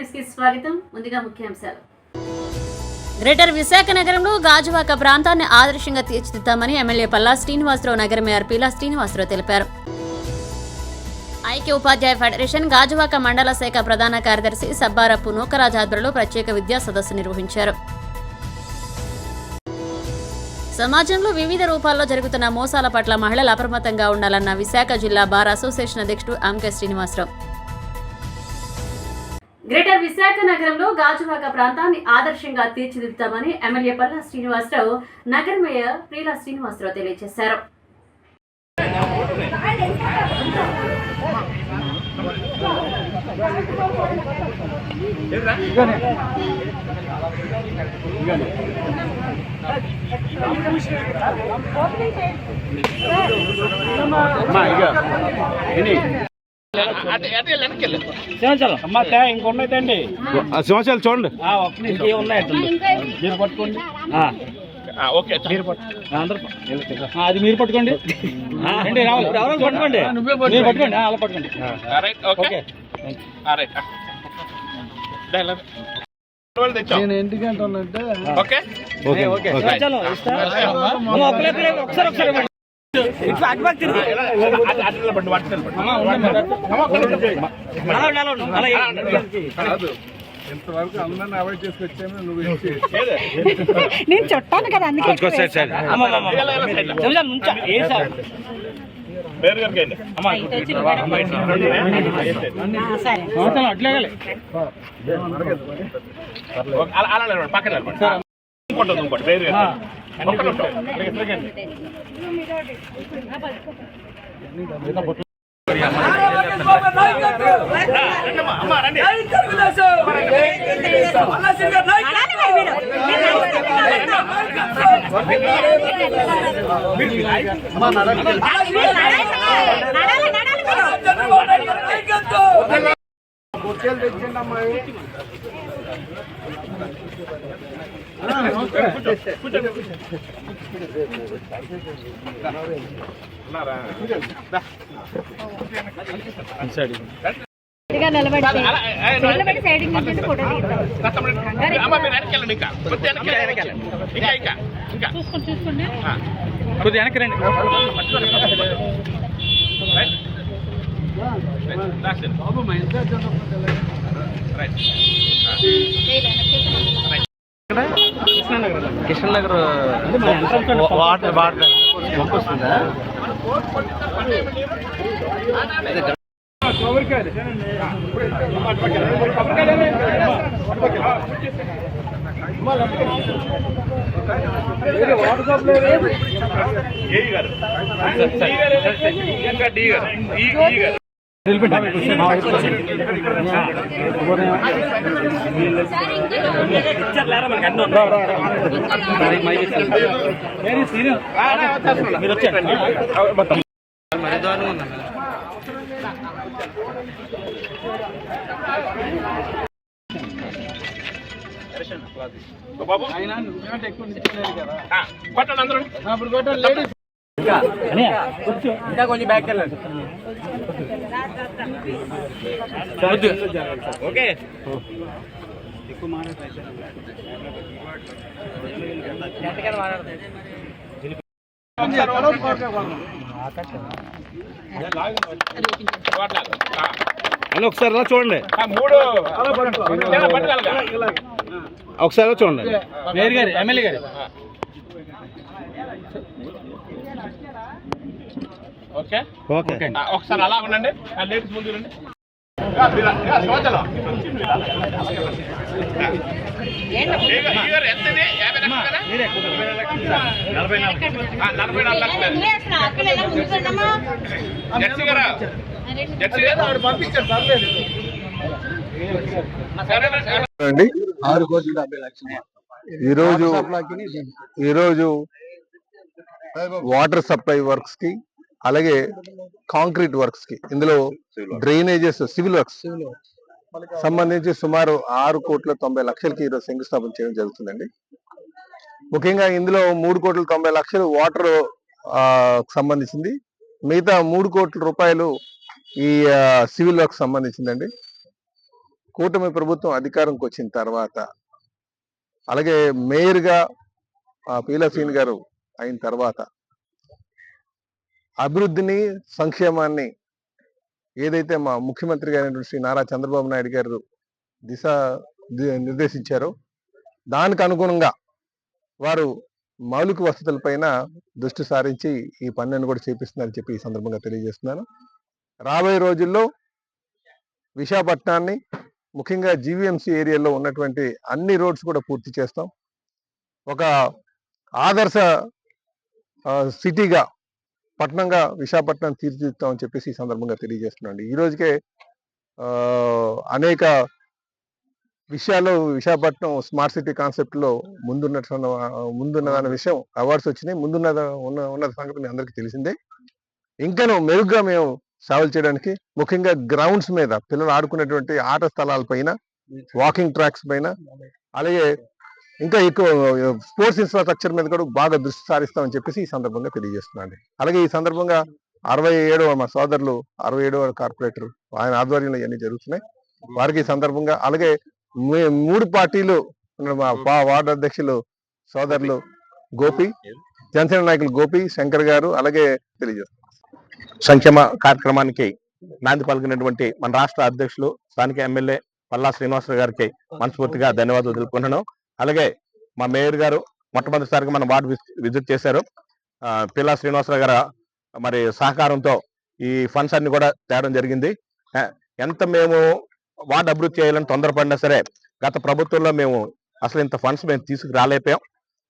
News కి స్వాగతం. ముందుగా ముఖ్యాంశాలు. గ్రేటర్ విశాఖ నగరంలో గాజువాక ప్రాంతాన్ని ఆదర్శంగా తీర్చిదిద్దామని ఎమ్మెల్యే పల్లా శ్రీనివాసరావు, నగర మేయర్ పీలా శ్రీనివాసరావు తెలిపారు. ఐక్య ఉపాధ్యాయ ఫెడరేషన్ గాజువాక మండల శాఖ ప్రధాన కార్యదర్శి సబ్బారపు నూకరాజ్ ఆధ్వర్యంలో ప్రత్యేక విద్యా సదస్సు నిర్వహించారు. సమాజంలో వివిధ రూపాల్లో జరుగుతున్న మోసాల పట్ల మహిళలు అప్రమత్తంగా ఉండాలన్న విశాఖ జిల్లా బార్ అసోసియేషన్ అధ్యక్షుడు ఆంకే శ్రీనివాసరావు. గ్రేటర్ విశాఖ నగరంలో గాజువాక ప్రాంతాన్ని ఆదర్శంగా తీర్చిదిద్దామని ఎమ్మెల్యే పల్లా శ్రీనివాసరావు, నగర మేయర్ పీలా శ్రీనివాసరావు తెలియజేశారు. ఇంకొన్నాయండి సంవత్సరాలు చూడండి మీరు పట్టుకోండి. అది మీరు పట్టుకోండి. పట్టుకోండి మీరు పట్టుకోండి, అలా పట్టుకోండి. నేను ఎందుకు అంటున్నానంటే ఇంతవరకు అందరిని అవాయిడ్ చేసుకొచ్చాను. నువ్వు నేను చుట్టాను కదా, అందుకే కృష్ణనగర్ వాటర్ వస్తుందా? ఇంకా కొంచెం బ్యాక్ వెళ్ళండి. ఓకే ఎక్కువ ఒకసారి చూడండి, ఒకసారి చూడండి. మేయర్ గారు, ఎమ్మెల్యే గారు, ఓకే ఓకే ఒకసారి అలా ఉండండి. లేడీస్ ముందు రండి. ఈరోజు వాటర్ సప్లై వర్క్స్ కి, అలాగే కాంక్రీట్ వర్క్స్ కి, ఇందులో డ్రైనేజెస్, సివిల్ వర్క్స్ సంబంధించి సుమారు 6,90,00,000కి ఈరోజు శంకుస్థాపన చేయడం జరుగుతుందండి. ముఖ్యంగా ఇందులో 3,90,00,000 వాటర్ సంబంధించింది, మిగతా 3 కోట్ల రూపాయలు ఈ సివిల్ వర్క్ సంబంధించిందండి. కూటమి ప్రభుత్వం అధికారంకి వచ్చిన తర్వాత, అలాగే మేయర్గా పీలా శ్రీని గారు అయిన తర్వాత అభివృద్ధిని, సంక్షేమాన్ని ఏదైతే మా ముఖ్యమంత్రి గారైనటువంటి శ్రీ నారా చంద్రబాబు నాయుడు గారు నిర్దేశించారో దానికి అనుగుణంగా వారు మౌలిక వసతులపైన దృష్టి సారించి ఈ పనులను కూడా చేపిస్తున్నారని చెప్పి ఈ సందర్భంగా తెలియజేస్తున్నాను. రాబోయే రోజుల్లో విశాఖపట్నాన్ని, ముఖ్యంగా జీవీఎంసీ ఏరియాలో ఉన్నటువంటి అన్ని రోడ్స్ కూడా పూర్తి చేస్తాం. ఒక ఆదర్శ సిటీగా, పట్టణంగా విశాఖపట్నం తీర్చిదిద్దామని చెప్పేసి ఈ సందర్భంగా తెలియజేస్తున్నాండి. ఈ రోజుకే అనేక విషయాల్లో విశాఖపట్నం స్మార్ట్ సిటీ కాన్సెప్ట్ లో ముందున్నదన్న విషయం అవార్డ్స్ వచ్చినాయి. ఉన్న సంగతి మీ అందరికీ తెలిసిందే. ఇంకనూ మెరుగ్గా మేము సేవలు చేయడానికి, ముఖ్యంగా గ్రౌండ్స్ మీద పిల్లలు ఆడుకునేటువంటి ఆట స్థలాల పైన, వాకింగ్ ట్రాక్స్ పైన, అలాగే ఇంకా ఎక్కువ స్పోర్ట్స్ ఇన్ఫ్రాస్ట్రక్చర్ మీద కూడా బాగా దృష్టి సారిస్తామని చెప్పేసి ఈ సందర్భంగా తెలియజేస్తున్నాండి. అలాగే ఈ సందర్భంగా 67వ మా సోదరులు 67వ కార్పొరేటర్ ఆయన ఆధ్వర్యంలో ఇవన్నీ జరుగుతున్నాయి. వారికి ఈ సందర్భంగా, అలాగే 3 పార్టీలు మా వార్డు అధ్యక్షులు సోదరులు గోపి, జనసేన నాయకులు గోపి, శంకర్ గారు అలాగే తెలియజేస్తున్నారు. సంక్షేమ కార్యక్రమానికి నాంది పలికినటువంటి మన రాష్ట్ర అధ్యక్షులు, స్థానిక ఎమ్మెల్యే పల్లా శ్రీనివాసరావు గారికి మనస్ఫూర్తిగా ధన్యవాదాలు తెలుపుకుంటున్నాను. అలాగే మా మేయర్ గారు మొట్టమొదటిసారిగా మన వార్డు విజిట్ చేశారు. పిల్లా శ్రీనివాసరావు గారు మరి సహకారంతో ఈ ఫండ్స్ అన్ని కూడా తేవడం జరిగింది. ఎంత మేము వార్డు అభివృద్ధి చేయాలని తొందరపడినా సరే గత ప్రభుత్వంలో మేము అసలు ఇంత ఫండ్స్ మేము తీసుకురాలేకపోయాం.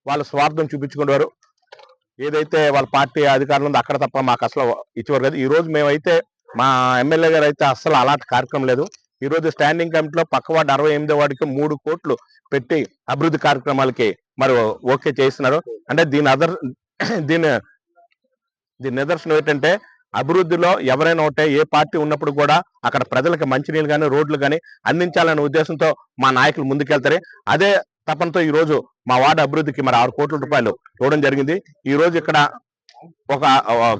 వాళ్ళ స్వార్థం చూపించుకునేవారు. ఏదైతే వాళ్ళ పార్టీ అధికారులు ఉందో అక్కడ తప్ప మాకు అసలు ఇచ్చేవారు కదా. ఈ రోజు మేమైతే మా ఎమ్మెల్యే గారు అయితే అసలు అలాంటి కార్యక్రమం లేదు. ఈ రోజు స్టాండింగ్ కమిటీలో పక్క వార్డు 68వ వార్డుకి 3 కోట్లు పెట్టి అభివృద్ధి కార్యక్రమాలకి మరి ఓకే చేస్తున్నారు. అంటే దీని నిదర్శనం ఏంటంటే అభివృద్ధిలో ఎవరైనా ఉంటే ఏ పార్టీ ఉన్నప్పుడు కూడా అక్కడ ప్రజలకు మంచినీళ్ళు కానీ, రోడ్లు కానీ అందించాలనే ఉద్దేశంతో మా నాయకులు ముందుకెళ్తారు. అదే తపనతో ఈ రోజు మా వార్డు అభివృద్ధికి మరి 6 కోట్ల రూపాయలు ఇవ్వడం జరిగింది. ఈ రోజు ఇక్కడ ఒక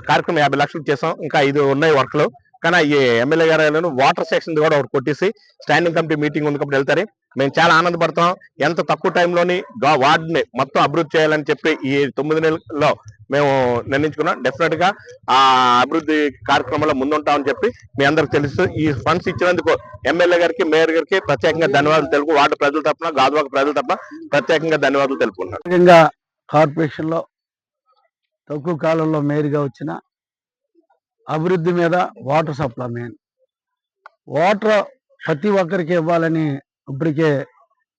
కార్యక్రమం 50 లక్షలు చేసాం. ఇంకా 5 ఉన్నాయి వర్క్లు. కానీ ఈ ఎమ్మెల్యే గారు వాటర్ సెక్షన్ కూడా ఒకటి కొట్టేసి స్టాండింగ్ కమిటీ మీటింగ్ ఉంది కాబట్టి వెళ్తారు. మేము చాలా ఆనందపడతాం. ఎంత తక్కువ టైంలోని వార్డుని మొత్తం అభివృద్ధి చేయాలని చెప్పి ఈ 9 నెలల్లో మేము నిర్ణయించుకున్నాం. డెఫినెట్ గా ఆ అభివృద్ధి కార్యక్రమంలో ముందుంటామని చెప్పి మీ అందరికి తెలుసు. ఈ ఫండ్స్ ఇచ్చినందుకు ఎమ్మెల్యే గారికి, మేయర్ గారికి ప్రత్యేకంగా ధన్యవాదాలు తెలుపు. వార్డు ప్రజల తరఫున, గాజువాక ప్రజల తరఫున ప్రత్యేకంగా ధన్యవాదాలు తెలుపుకుంటున్నాను. కార్పొరేషన్ లో తక్కువ కాలంలో మేయర్గా వచ్చిన అభివృద్ధి మీద వాటర్ సప్లై మెయిన్. వాటర్ ప్రతి ఒక్కరికి ఇవ్వాలని ఇప్పటికే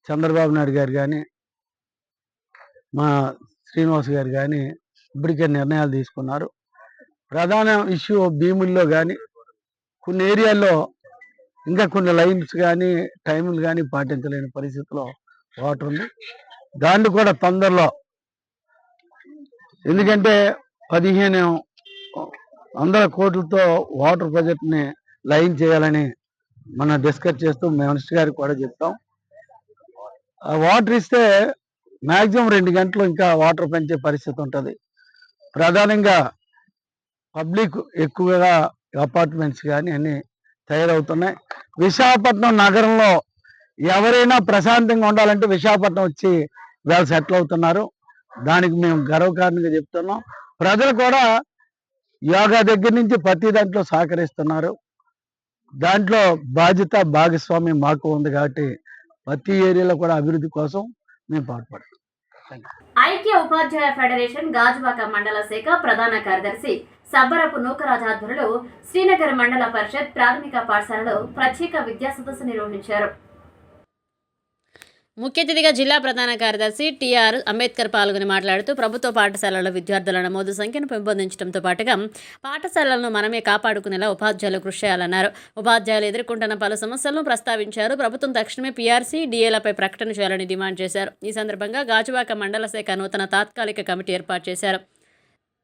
చంద్రబాబు నాయుడు గారు కానీ, మా శ్రీనివాస్ గారు కానీ ఇప్పటికే నిర్ణయాలు తీసుకున్నారు. ప్రధాన ఇష్యూ భీముల్లో కానీ, కొన్ని ఏరియాల్లో ఇంకా కొన్ని లైన్స్ కానీ, టైములు కానీ పాటించలేని పరిస్థితిలో వాటర్ ఉంది. దాన్ని కూడా తొందరలో, ఎందుకంటే 1500 కోట్లతో వాటర్ ప్రాజెక్ట్ని లైన్ చేయాలని మనం డిస్కస్ చేస్తూ మినిస్టర్ గారికి కూడా చెప్తాం. వాటర్ ఇస్తే మ్యాక్సిమం 2 గంటలు ఇంకా వాటర్ పెంచే పరిస్థితి ఉంటుంది. ప్రధానంగా పబ్లిక్ ఎక్కువగా అపార్ట్మెంట్స్ కానీ అన్ని తయారవుతున్నాయి. విశాఖపట్నం నగరంలో ఎవరైనా ప్రశాంతంగా ఉండాలంటే విశాఖపట్నం వచ్చి వాళ్ళు సెటిల్ అవుతున్నారు. దానికి మేము గర్వకారణంగా చెప్తున్నాం. ప్రజలు కూడా యోగా దగ్గర నుంచి ప్రతి దాంట్లో సహకరిస్తున్నారు. దాంట్లో బాధ్యత, భాగస్వామ్యం మాకు ఉంది కాబట్టి ప్రతి ఏరియాలో కూడా అభివృద్ధి కోసం మేము పాటుపడతాం. ఐక్య ఉపాధ్యాయ ఫెడరేషన్ గాజువాక మండల శాఖ ప్రధాన కార్యదర్శి సబ్బరపు నూకరాజు ఆధ్వర్యంలో శ్రీనగర్ మండల పరిషత్ ప్రాథమిక పాఠశాలలో ప్రత్యేక విద్యా సదస్సు నిర్వహించారు. ముఖ్య అతిథిగా జిల్లా ప్రధాన కార్యదర్శి టిఆర్ అంబేద్కర్ పాల్గొని మాట్లాడుతూ ప్రభుత్వ పాఠశాలల విద్యార్థుల నమోదు సంఖ్యను పెంపొందించడంతో పాటుగా పాఠశాలలను మనమే కాపాడుకునేలా ఉపాధ్యాయులు కృషి చేయాలన్నారు. ఉపాధ్యాయులు ఎదుర్కొంటున్న పలు సమస్యలను ప్రస్తావించారు. ప్రభుత్వం తక్షణమే పీఆర్సీ, డిఏలపై ప్రకటన చేయాలని డిమాండ్ చేశారు. ఈ సందర్భంగా గాజువాక మండల శాఖ నూతన తాత్కాలిక కమిటీ ఏర్పాటు చేశారు.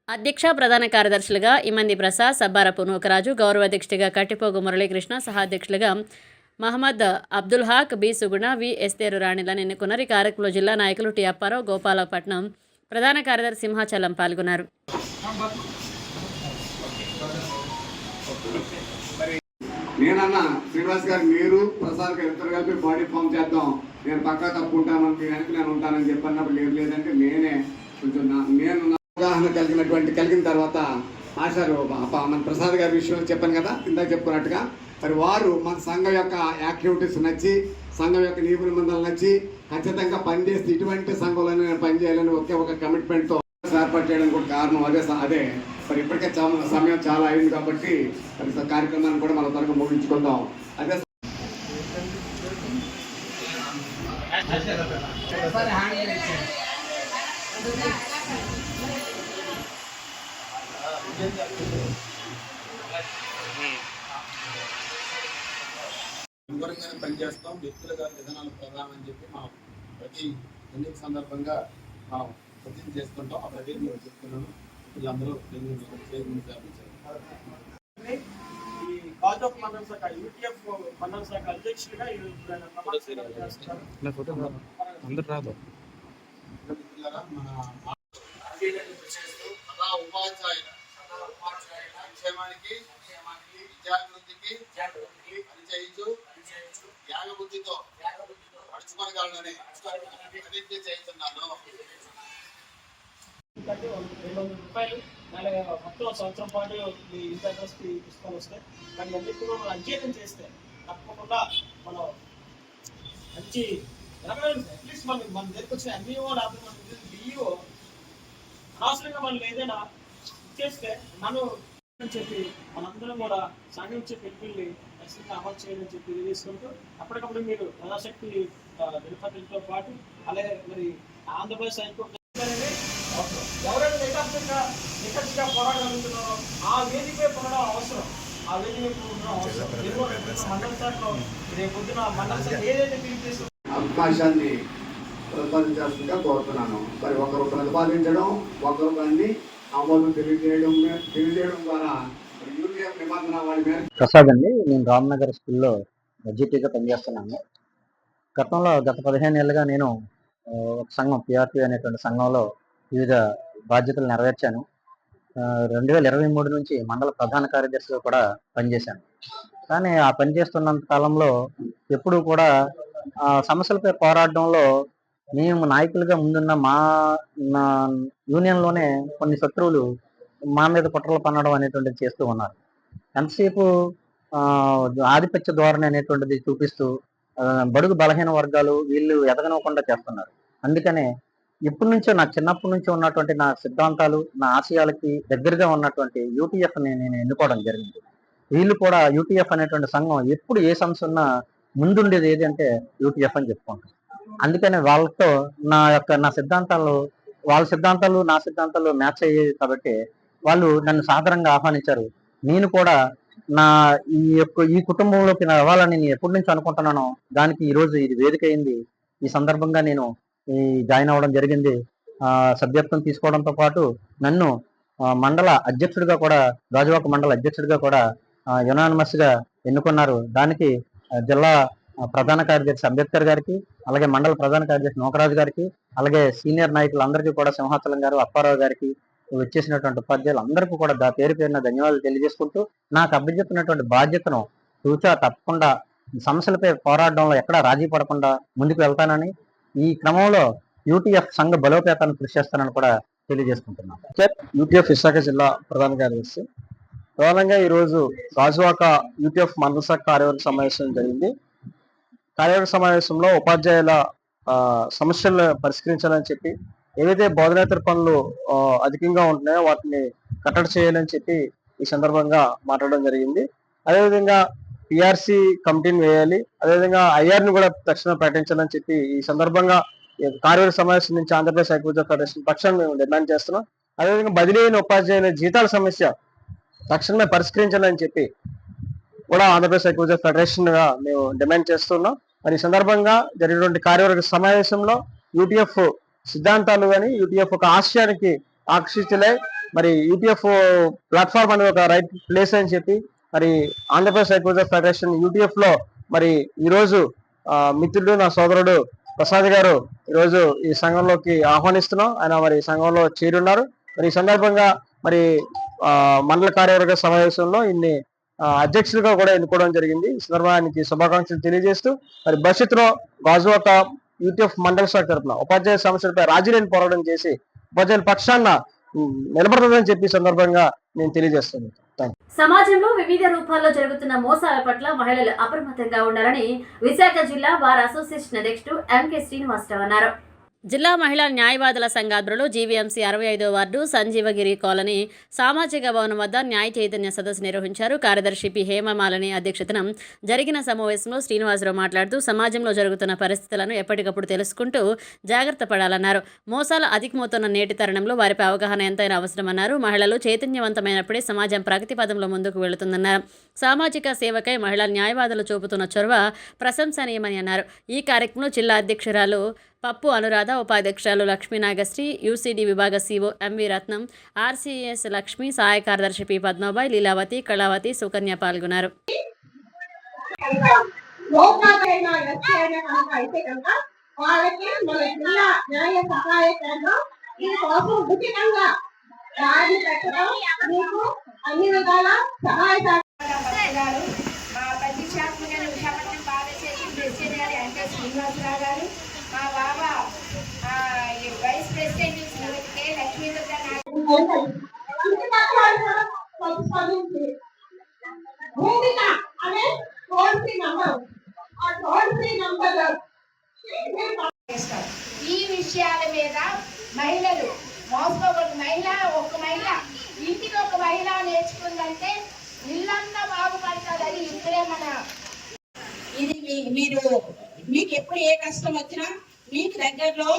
అధ్యక్ష, ప్రధాన కార్యదర్శులుగా ఇమంది ప్రసాద్, సబ్బారపు నూకరాజు, గౌరవ అధ్యక్షుడిగా కట్టిపోగు మురళీకృష్ణ, సహాధ్యక్షులుగా మహమ్మద్ అబ్దుల్ హాక్, బి సుగుణ, వి ఎస్తేరు రాణిలను ఎన్నుకున్నారు. ఈ కార్యక్రమంలో జిల్లా నాయకులు టి అప్పారావు, గోపాలపట్నం ప్రధాన కార్యదర్శి సింహాచలం పాల్గొన్నారు. నేనన్నా శ్రీనివాస్ గారు మీరు ప్రసాద్ గారు ఇద్దరు కలిపి బాడీ ఫామ్ చేద్దాం, నేను పక్కా తప్పుకుంటాను, మీ వెనక నేను ఉంటానని చెప్పన్నప్పుడు లేదంటే నేనే కొంచెం నేను అవగాహన కలిగిన తర్వాత మాస్టారు మన ప్రసాద్ గారి విషయం చెప్పాను కదా ఇందాక చెప్పుకున్నట్టుగా, మరి వారు మన సంఘం యొక్క యాక్టివిటీస్ నచ్చి, సంఘం యొక్క నియమ నిబంధనలు నచ్చి ఖచ్చితంగా పనిచేస్తే ఇటువంటి సంఘంలో నేను పనిచేయాలని ఒక కమిట్మెంట్తో ఏర్పాటు చేయడానికి కూడా కారణం అదే. మరి ఇప్పటికే సమయం చాలా అయింది కాబట్టి మరి కార్యక్రమాన్ని కూడా మనం త్వరగా ముగించుకుందాం. అదే అనుగుణంగానే పనిచేస్తాం, వ్యక్తులుగా విధానాలు ప్రధానం అని చెప్పి మనం ప్రతి ఎన్నిక సందర్భంగా మనం ప్రతిజ్ఞ చేసుకుంటాం. ఆ ప్రతిజ్ఞ నేను చెప్తున్నాను. వీళ్ళందరూ ఈ కాజ్ ఆఫ్ మండల శాఖ యూటీఎఫ్ మండల శాఖ అధ్యక్షుడిగా సంక్షేమానికి విద్యాభివృద్ధికి పనిచేయచ్చు త్యాగబుద్ధితో నడుచుకోగలనని ప్రతిజ్ఞ చేస్తున్నాను. 200 రూపాయలు మొత్తం సంవత్సరం పాటు ఈ ఇంటి అడ్రస్కి పుస్తకాలు వస్తాయి. కానీ అన్నిటి కూడా మనం అధ్యయనం చేస్తే తప్పకుండా మనం మంచి అట్లీస్ట్ మన దగ్గరికి వచ్చిన ఎంఈఓ లేకపోతే డిఈఓ అనవసరంగా మనం ఏదైనా చేస్తే మనం చెప్పి మనందరం కూడా సంఘం చెప్పి వెళ్ళి ఖచ్చితంగా అమలు చేయాలని చెప్పి తెలియజేసుకుంటూ అప్పటికప్పుడు మీరు ప్రజాశక్తి నిరుపతితో పాటు అలాగే మరి ఆంధ్రప్రదేశ్ హైకోర్టు ఎవరైనా నికట్టుగా పోరాడగలుగుతున్నారో ఆ వేదికపై పోవడం అవసరం. ఆ వేదికపై ఉండడం అవసరం. మండల శాఖలో రేపు పొద్దున మండల శాఖ ఏదైతే పిలిపిస్తుందో అవకాశాన్ని ప్రతిపాదించాల్సిందిగా కోరుతున్నాను. మరి ఒకరు ప్రతిపాదించడం, ఒకరు దాన్ని ఆమోదం తెలియజేయడం ద్వారా యూటీఎఫ్ నిబంధన వాళ్ళ మీద. ప్రసాద్ అండి, నేను రామ్నగర్ స్కూల్లో ఎడ్జిటీగా పనిచేస్తున్నాను. గత 15 ఏళ్ళుగా నేను ఒక సంఘం పిఆర్పి అనేటువంటి సంఘంలో వివిధ బాధ్యతలు నెరవేర్చాను. 2023 నుంచి మండల ప్రధాన కార్యదర్శిగా కూడా పనిచేశాను. కానీ ఆ పనిచేస్తున్నంత కాలంలో ఎప్పుడూ కూడా సమస్యలపై పోరాడడంలో మేము నాయకులుగా ముందున్న మా యూనియన్లోనే కొన్ని శత్రువులు మా మీద కుట్రలు పన్నడం అనేటువంటిది చేస్తూ ఉన్నారు. ఎంతసేపు ఆధిపత్య ధోరణి అనేటువంటిది చూపిస్తూ బడుగు బలహీన వర్గాలు వీళ్ళు ఎదగనివ్వకుండా చేస్తున్నారు. అందుకనే ఇప్పటి నుంచో నా చిన్నప్పటి నుంచి ఉన్నటువంటి నా సిద్ధాంతాలు, నా ఆశయాలకి దగ్గరగా ఉన్నటువంటి యూటీఎఫ్ని నేను ఎన్నుకోవడం జరిగింది. వీళ్ళు కూడా యూటీఎఫ్ అనేటువంటి సంఘం ఎప్పుడు ఏ సమస్య ఉన్నా ముందుండేది ఏది అంటే యూటీఎఫ్ అని చెప్పుకుంటాం. అందుకని వాళ్ళతో నా సిద్ధాంతాలు, వాళ్ళ సిద్ధాంతాలు నా సిద్ధాంతాలు మ్యాచ్ అయ్యేది కాబట్టి వాళ్ళు నన్ను సాధారణంగా ఆహ్వానించారు. నేను కూడా ఈ కుటుంబంలోకి రావాలని నేను ఎప్పటి నుంచి అనుకుంటున్నానో దానికి ఈరోజు ఇది వేదిక అయింది. ఈ సందర్భంగా నేను జాయిన్ అవ్వడం జరిగింది. సభ్యత్వం తీసుకోవడంతో పాటు నన్ను మండల అధ్యక్షుడిగా కూడా, గాజువాక మండల అధ్యక్షుడిగా కూడా యునానిమస్ గా ఎన్నుకున్నారు. దానికి జిల్లా ప్రధాన కార్యదర్శి అంబేద్కర్ గారికి, అలాగే మండల ప్రధాన కార్యదర్శి నోకరాజు గారికి, అలాగే సీనియర్ నాయకులందరికీ కూడా సింహాచలం గారు, అప్పారావు గారికి, వచ్చేసినటువంటి ఉపాధ్యాయులు అందరికీ కూడా పేరు పేరున ధన్యవాదాలు తెలియజేసుకుంటూ నాకు అప్పచెప్పినటువంటి బాధ్యతను తూచా తప్పకుండా సమస్యలపై పోరాడడంలో ఎక్కడా రాజీ పడకుండా ముందుకు వెళ్తానని, ఈ క్రమంలో యూటీఎఫ్ సంఘ బలోపేతాన్ని కృషి చేస్తానని కూడా తెలియజేసుకుంటున్నాను. యూటీఎఫ్ విశాఖ జిల్లా ప్రధాన కార్యదర్శి. ప్రధానంగా ఈరోజు గాజువాక యూటీఎఫ్ మండల శాఖ కార్యవర్గ సమావేశం జరిగింది. కార్యవర్గ సమావేశంలో ఉపాధ్యాయుల సమస్యలను పరిష్కరించాలని చెప్పి, ఏవైతే బోధనేతర పనులు అధికంగా ఉంటున్నాయో వాటిని కట్టడి చేయాలని చెప్పి ఈ సందర్భంగా మాట్లాడడం జరిగింది. అదేవిధంగా పిఆర్సి కమిటీని వేయాలి, అదేవిధంగా ఐఆర్ని కూడా తక్షణం ప్రకటించాలని చెప్పి ఈ సందర్భంగా కార్యవర్గ సమావేశం నుంచి ఆంధ్రప్రదేశ్ హైకోర్టు ఫెడరేషన్ పక్షాన్ని మేము డిమాండ్ చేస్తున్నాం. అదేవిధంగా బదిలీ అయిన ఉపాధ్యాయుల జీతాల సమస్య తక్షణమే పరిష్కరించాలని చెప్పి కూడా ఆంధ్రప్రదేశ్ హైకోర్టు ఫెడరేషన్ గా మేము డిమాండ్ చేస్తున్నాం. మరి ఈ సందర్భంగా జరిగినటువంటి కార్యవర్గ సమావేశంలో యూటీఎఫ్ సిద్ధాంతాలు కానీ యూటీఎఫ్ ఒక ఆశయానికి ఆకర్షితులై మరి యూటీఎఫ్ ప్లాట్ఫామ్ అనేది ఒక రైట్ ప్లేస్ అని చెప్పి మరి ఆంధ్రప్రదేశ్ హైకోర్టు ఫెడరేషన్ యూటీఎఫ్ లో మరి ఈరోజు మిత్రుడు, నా సోదరుడు ప్రసాద్ గారు ఈరోజు ఈ సంఘంలోకి ఆహ్వానిస్తున్నాం. ఆయన మరి సంఘంలో చేరున్నారు. మరి ఈ సందర్భంగా మరి మండల కార్యవర్గ సమావేశంలో ఇన్ని అధ్యక్షుడిగా కూడా ఎన్నుకోవడం జరిగింది. ఈ సందర్భానికి శుభాకాంక్షలు తెలియజేస్తూ మరి భవిష్యత్తులో గాజువాక యూటీఎఫ్ మండల శాఖ తరఫున ఉపాధ్యాయ సమస్యలపై రాజీలేని పోరాటం చేసి ఉపాధ్యాయుల పక్షాన నిలబడుతుందని చెప్పి సందర్భంగా నేను తెలియజేస్తున్నాను. సమాజంలో వివిధ రూపాల్లో జరుగుతున్న మోసాల పట్ల మహిళలు అప్రమత్తంగా ఉండాలని విశాఖ జిల్లా బార్ అసోసియేషన్ అధ్యక్షుడు ఎంకే శ్రీనివాసరావు అన్నారు. జిల్లా మహిళా న్యాయవాదుల సంఘాధ్వర్యంలో జీవీఎంసీ 65వ వార్డు సంజీవగిరి కాలనీ సామాజిక భవనం వద్ద న్యాయ చైతన్య సదస్సు నిర్వహించారు. కార్యదర్శి పి హేమమాలిని అధ్యక్షతన జరిగిన సమావేశంలో శ్రీనివాసరావు మాట్లాడుతూ సమాజంలో జరుగుతున్న పరిస్థితులను ఎప్పటికప్పుడు తెలుసుకుంటూ జాగ్రత్త పడాలన్నారు. మోసాలు అధికమవుతున్న నేటి తరుణంలో వారిపై అవగాహన ఎంతైనా అవసరమన్నారు. మహిళలు చైతన్యవంతమైనప్పుడే సమాజం ప్రగతి పదంలో ముందుకు వెళుతుందన్నారు. సామాజిక సేవకై మహిళా న్యాయవాదులు చూపుతున్న చొరవ ప్రశంసనీయమని అన్నారు. ఈ కార్యక్రమంలో జిల్లా అధ్యక్షురాలు పప్పు అనురాధ, ఉపాధ్యక్షురాలు లక్ష్మీ నాగశ్రీ, యూసీడీ విభాగ సిఓ ఎంవి రత్నం, ఆర్సీఎస్ లక్ష్మి, సహాయ కార్యదర్శి పి పద్మాబాయ్, లీలావతి, కళావతి, సుకన్య పాల్గొన్నారు. శ్రీనివాసరావు గారు, మా బాబా వైస్ ప్రెసిడెంట్ శ్రీమతి లక్ష్మీ ఈ విషయాల మీద మహిళలు మోసపోకూడదు. ఒక మహిళ ఇంటికి ఒక మహిళ నేర్చుకుందంటే ఇల్లంతా బాగుపడుతుందని ఇప్పుడే ఇది మీరు మీకు ఎప్పుడు ఏ కష్టం వచ్చినా మీకు దగ్గరలో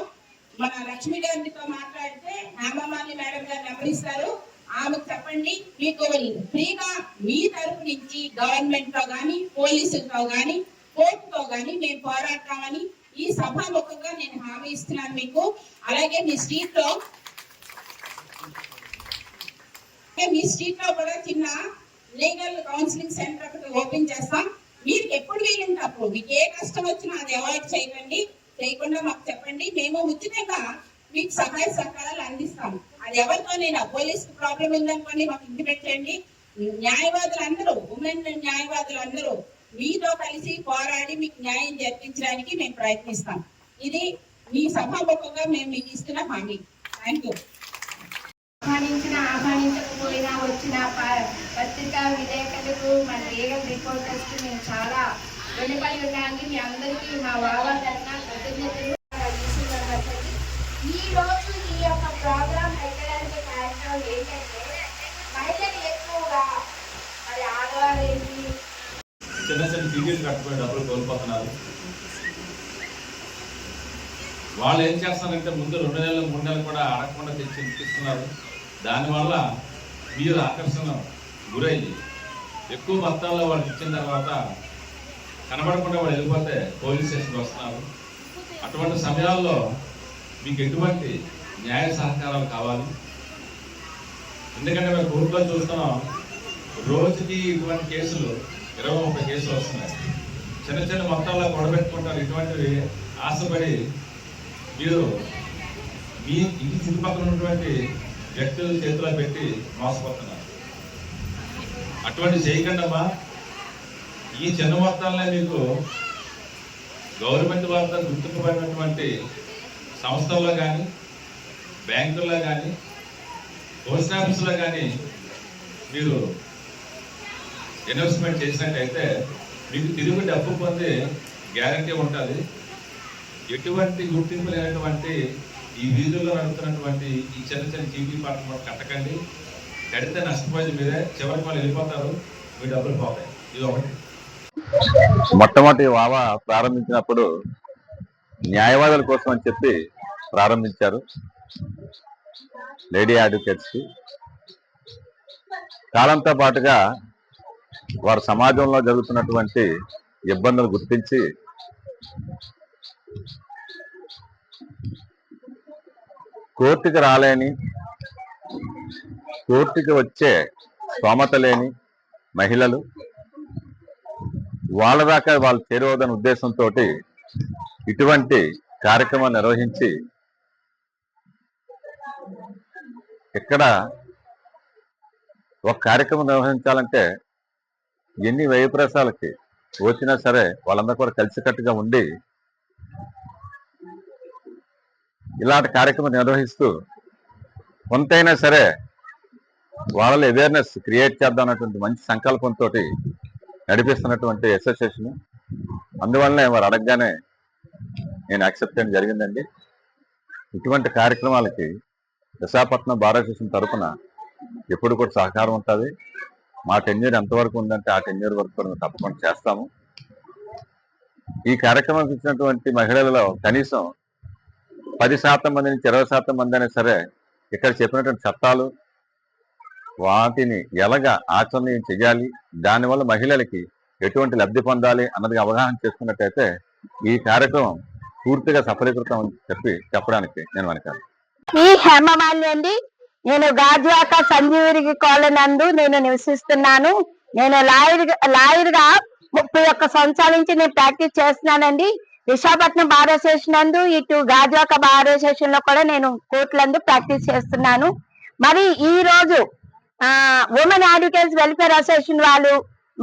మన లక్ష్మి గారితో మాట్లాడితే హేమమాలిని మేడం గారు నెంబర్ ఇస్తారు. ఆమెకు చెప్పండి, మీకు ఫ్రీగా మీ తరపు నుంచి గవర్నమెంట్ తో గానీ, పోలీసులతో గానీ, కోర్టుతో గానీ మేము పోరాడతామని ఈ సభాముఖంగా నేను హామీ ఇస్తున్నాను మీకు. అలాగే మీ స్ట్రీట్ లో కూడా చిన్న లీగల్ కౌన్సిలింగ్ సెంటర్ ఒకటి ఓపెన్ చేస్తాం. మీరు ఎప్పుడు వీలుంటే అప్పుడు మీకు ఏ కష్టం వచ్చినా అది అవాయిడ్ చేయకుండా మాకు చెప్పండి. మేము ఉచితంగా మీకు సహాయ సహకారాలు అందిస్తాము. అది ఎవరితోనైనా పోలీస్ ప్రాబ్లం ఉందనుకోండి మాకు ఇంటిమేట్ చేయండి. న్యాయవాదులందరూ, ఉమెన్ న్యాయవాదులందరూ మీతో కలిసి పోరాడి మీకు న్యాయం జరిపించడానికి మేము ప్రయత్నిస్తాం. ఇది మీ సభాముఖంగా మేము మీకు ఇస్తున్న హామీ. Thank you. ఆహ్వానించకపోయినా వచ్చిన పత్రికా విలేకరులకు, మన లీగల్ రిపోర్టర్స్ మేము చాలా రుణపడి ఉన్నాము. మీ అందరికీ మా బాబా తరఫున కృతజ్ఞతలు. ఈ రోజు ఈ యొక్క ప్రోగ్రాం పెట్టడానికి కారణం ఏంటంటే మహిళలు ఎక్కువగా మరి ఆడవాళ్ళు చిన్న టీవీలు కట్టుకుని డబ్బులు కోల్పోతున్నారు. వాళ్ళు ఏం చేస్తారంటే ముందు 2 నెలలు 3 నెలలు కూడా అడగకుండా తెచ్చి ఇప్పిస్తున్నారు. దానివల్ల మీరు ఆకర్షణ గురయ్యి ఎక్కువ మొత్తాల్లో వాళ్ళకి ఇచ్చిన తర్వాత కనబడకుండా వాళ్ళు వెళ్ళిపోతే పోలీస్ స్టేషన్కి వస్తున్నారు. అటువంటి సమయాల్లో మీకు ఎటువంటి న్యాయ సహకారాలు కావాలి. ఎందుకంటే మేము కోర్టులో చూస్తున్నాం, రోజుకి ఇటువంటి కేసులు 20-30 కేసులు వస్తున్నాయి. చిన్న మొత్తాల్లో కూడబెట్టుకుంటారు. ఇటువంటివి ఆశపడి మీరు మీ ఇంటి చుట్టుపక్కల ఉన్నటువంటి వ్యక్తుల చేతిలో పెట్టి మోసపోతున్నారు. అటువంటి చేయకుండా ఈ చిన్న మొత్తాలనే మీకు గవర్నమెంట్ వారితో గుర్తింపబడినటువంటి సంస్థల్లో కానీ, బ్యాంకుల్లో కానీ, పోస్ట్ ఆఫీసులో కానీ మీరు ఇన్వెస్ట్మెంట్ చేసినట్టయితే మీకు తిరిగి డబ్బు పొందే గ్యారంటీ ఉంటుంది. ఎటువంటి గుర్తింపు లేనటువంటి ఈ వీధుల్లో నడుపుతున్నటువంటి ఈ చిన్న జీవీ పాటలు కట్టకండి. కడితే నష్టపోయేది మీరే. చివరికి వాళ్ళు వెళ్ళిపోతారు, మీ డబ్బులు పోతాయి. ఇది ఒకటి. మొట్టమొదటి వావా ప్రారంభించినప్పుడు న్యాయవాదుల కోసం అని చెప్పి ప్రారంభించారు. లేడీ అడ్వకేట్స్ కి కాలంతో పాటుగా వారు సమాజంలో జరుగుతున్నటువంటి ఇబ్బందులు గుర్తించి కోర్టుకి రాలేని, కోర్టుకి వచ్చే స్తోమత లేని మహిళలు వాళ్ళ దాకా వాళ్ళు చేరవదనే ఉద్దేశంతో ఇటువంటి కార్యక్రమం నిర్వహించి ఇక్కడ ఒక కార్యక్రమం నిర్వహించాలంటే ఎన్ని వ్యయప్రసాలకి వచ్చినా సరే వాళ్ళందరూ కూడా కలిసికట్టుగా ఉండి ఇలాంటి కార్యక్రమం నిర్వహిస్తూ కొంతైనా సరే వాళ్ళలో అవేర్నెస్ క్రియేట్ చేద్దాం అన్నటువంటి మంచి సంకల్పంతో నడిపిస్తున్నటువంటి అసోసియేషన్. అందువల్లనే వారు అడగగానే నేను యాక్సెప్ట్ చేయడం జరిగిందండి. ఇటువంటి కార్యక్రమాలకి విశాఖపట్నం బార్ అసోసియేషన్ తరఫున ఎప్పుడు కూడా సహకారం ఉంటుంది. మా టెన్యూర్ ఎంతవరకు ఉందంటే ఆ టెన్యూర్ వరకు కూడా మేము తప్పకుండా చేస్తాము. ఈ కార్యక్రమానికి ఇచ్చినటువంటి మహిళలలో కనీసం 10% మంది నుంచి 20% మంది అయినా సరే ఇక్కడ చెప్పినటువంటి చట్టాలు వాటిని ఎలాగా ఆచరణ చెయ్యాలి, దానివల్ల మహిళలకి ఎటువంటి లబ్ధి పొందాలి అన్నది అవగాహన చేసుకున్నట్టయితే ఈ కార్యక్రమం పూర్తిగా సఫలీకృతం అని చెప్పడానికి నేను వెనకాలి. ఈ హేమమాలిని అండి. నేను గాజువాక సంజీవిరి కాలనీ నందు నేను నివసిస్తున్నాను. నేను లాయర్గా 31 సంవత్సరాల నుంచి నేను ప్రాక్టీస్ చేస్తున్నానండి. విశాఖపట్నం బార్ అసోసియేషన్ నందు, ఇటు గాజువాక బార్ అసోసియేషన్ లో కూడా నేను కోర్టులందు ప్రాక్టీస్ చేస్తున్నాను. మరి ఈ రోజు ఉమెన్ అడ్వకేట్స్ వెల్ఫేర్ అసోసియేషన్ వాళ్ళు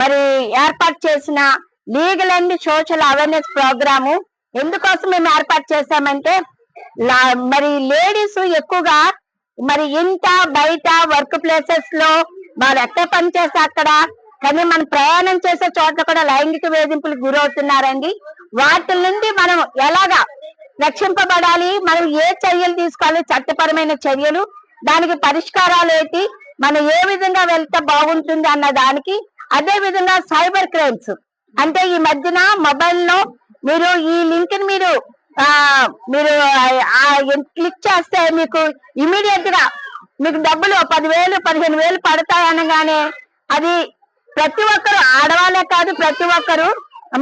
మరి ఏర్పాటు చేసిన legal and social awareness programme ఎందుకోసం మేము ఏర్పాటు చేశామంటే, మరి లేడీస్ ఎక్కువగా మరి ఇంట బయట వర్క్ ప్లేసెస్ లో వాళ్ళు ఎక్కడ పని చేస్తే అక్కడ, కానీ మనం ప్రయాణం చేసే చోట్ల కూడా లైంగిక వేధింపులకు గురవుతున్నారండి. వాటి నుండి మనం ఎలాగా రక్షింపబడాలి, మనం ఏ చర్యలు తీసుకోవాలి, చట్టపరమైన చర్యలు, దానికి పరిష్కారాలు ఏంటి, మనం ఏ విధంగా వెళ్తే బాగుంటుంది అన్న దానికి. అదే విధంగా సైబర్ క్రైమ్స్ అంటే ఈ మధ్యన మొబైల్లో మీరు ఈ లింక్ ని మీరు క్లిక్ చేస్తే మీకు ఇమీడియట్ గా మీకు డబ్బులు 10,000 15,000 పడతాయి అనగానే అది ప్రతి ఒక్కరు, ఆడవాళ్ళే కాదు ప్రతి ఒక్కరు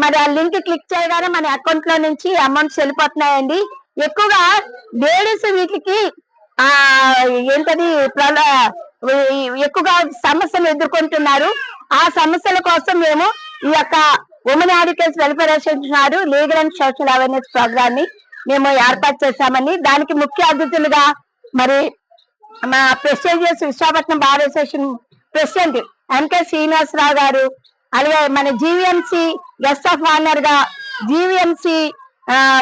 మరి ఆ లింక్ క్లిక్ చేయగానే మన అకౌంట్ లో నుంచి అమౌంట్స్ వెళ్ళిపోతున్నాయండి. ఎక్కువగా లేడీస్ వీటికి ఏంటది ఎక్కువగా సమస్యలు ఎదుర్కొంటున్నారు. ఆ సమస్యల కోసం మేము ఈ యొక్క women advocates welfare association legal and social awareness programme ని మేము ఏర్పాటు చేశామని, దానికి ముఖ్య అతిథులుగా మరి మా prestigious Visakhapatnam bar association president MK Srinivasarao గారు, అలాగే మన జీవీఎంసీ గెస్ట్ ఆఫ్ ఆనర్ గా జీవీఎంసీ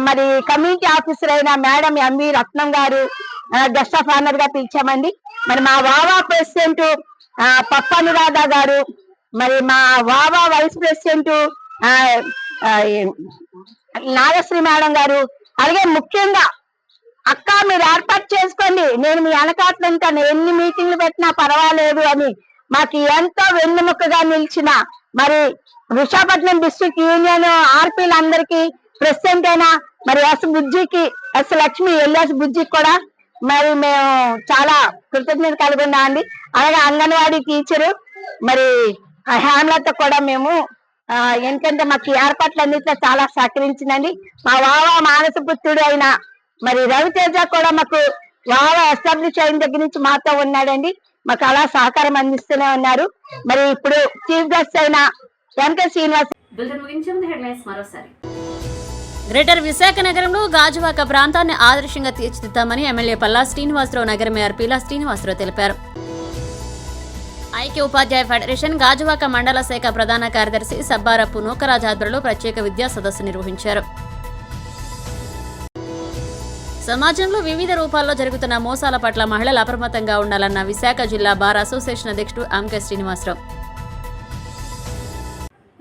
మరి కమ్యూనిటీ ఆఫీసర్ అయిన మేడం ఎంవి రత్నం గారు గెస్ట్ ఆఫ్ ఆనర్ గా పిలిచామండి. మరి మా వావా ప్రెసిడెంట్ పప్ప అనురాధ గారు, మరి మా వావా వైస్ ప్రెసిడెంట్ నాగశ్రీ మేడం గారు, అలాగే ముఖ్యంగా అక్క మీరు ఏర్పాటు చేసుకోండి, నేను మీ వెనకాతలు ఉంటాను, ఎన్ని మీటింగ్లు పెట్టినా పర్వాలేదు అని మాకు ఎంతో వెన్నుముక్కగా నిలిచిన మరి విశాఖపట్నం డిస్ట్రిక్ట్ యూనియన్ ఆర్పీలందరికీ ప్రెసిడెంట్ అయిన మరి ఎస్ బుజ్జికి, ఎస్ లక్ష్మి ఎల్ఎస్ బుజ్జికి కూడా మరి మేము చాలా కృతజ్ఞత కలిగి ఉన్నామండి. అలాగే అంగన్వాడీ టీచరు మరి హేమలత కూడా మేము ఎందుకంటే మాకు ఏర్పాట్లన్నింటిలో చాలా సహకరించిందండి. మా వావా మానసపుత్రుడు అయిన మరి రవితేజ కూడా మాకు వావా ఎస్టాబ్లిష్ అయిన దగ్గర నుంచి మాతో ఉన్నాడండి. మాకు అలా సహకారం అందిస్తూనే ఉన్నారు. మరి ఇప్పుడు చీఫ్ గెస్ట్ అయిన ఎంకే శ్రీనివాస్. మరోసారి గ్రేటర్ విశాఖ నగరంలో గాజువాక ప్రాంతాన్ని ఆదర్శంగా తీర్చిదిద్దామని ఎమ్మెల్యే పల్లా శ్రీనివాసరావు నగర మేయర్ పీలా శ్రీనివాసరావు తెలిపారు. ఐక్య ఉపాధ్యాయ ఫెడరేషన్ గాజువాక మండల శాఖ ప్రధాన కార్యదర్శి సబ్బారపు నూకరాజ్ ఆధ్వర్యంలో ప్రత్యేక విద్యా సదస్సు నిర్వహించారు. సమాజంలో వివిధ రూపాల్లో జరుగుతున్న మోసాల పట్ల మహిళలు అప్రమత్తంగా ఉండాలన్న విశాఖ జిల్లా బార్ అసోసియేషన్ అధ్యక్షుడు ఎంకే శ్రీనివాసరావు.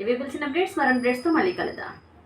ఇవి పిలిచిన అప్డేట్స్ మరో అప్డేట్స్ తో మళ్ళీ కలుద్దాం.